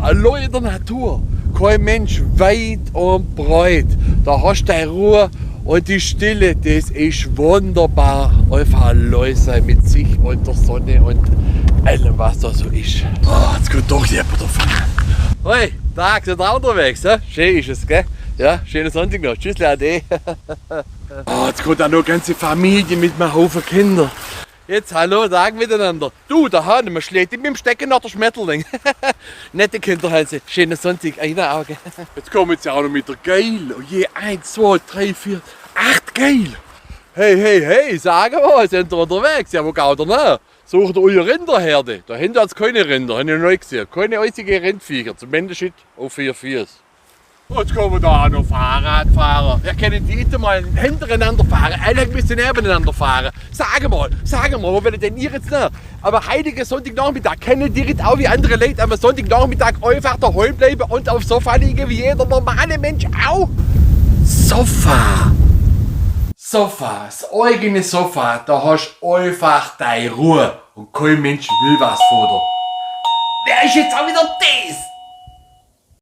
allein in der Natur. Kein Mensch weit und breit. Da hast du deine Ruhe und die Stille, das ist wunderbar. Einfach allein sein mit sich und der Sonne und allem, was da so ist. Oh, jetzt kommt doch jemand davon. Hoi, Tag, seid ihr auch unterwegs? He? Schön ist es, gell? Ja, schönen Sonntag noch. Tschüss, Ade. Oh, jetzt kommt auch noch eine ganze Familie mit einem Haufen Kinder. Jetzt, hallo, Tag miteinander. Du, der Hahn, man schlägt mit dem Stecken nach der Schmetterling. Nette Kinder haben sie. Schönen Sonntag, eine Auge. Jetzt kommen sie auch noch mit der Geil. Oh je, 1, 2, 3, 4, 8 Geil. Hey, sagen wir, sind ihr unterwegs? Ja, wo geht ihr nach? Sucht ihr eure Rinderherde? Da hinten hat es keine Rinder, habe ich noch nicht gesehen. Keine einzige Rindviecher, zumindest nicht auf 4 Füßen. Jetzt kommen da auch noch Fahrradfahrer. Wir können die nicht mal hintereinander fahren, alle müssen nebeneinander fahren. Sag mal, wo wollt ihr denn ihr jetzt nach? Aber heiliger Sonntagnachmittag, können die nicht auch wie andere Leute am Sonntagnachmittag einfach daheim bleiben und aufs Sofa liegen wie jeder normale Mensch auch? Sofa, das eigene Sofa, da hast du einfach deine Ruhe und kein Mensch will was von dir. Wer ist jetzt auch wieder das?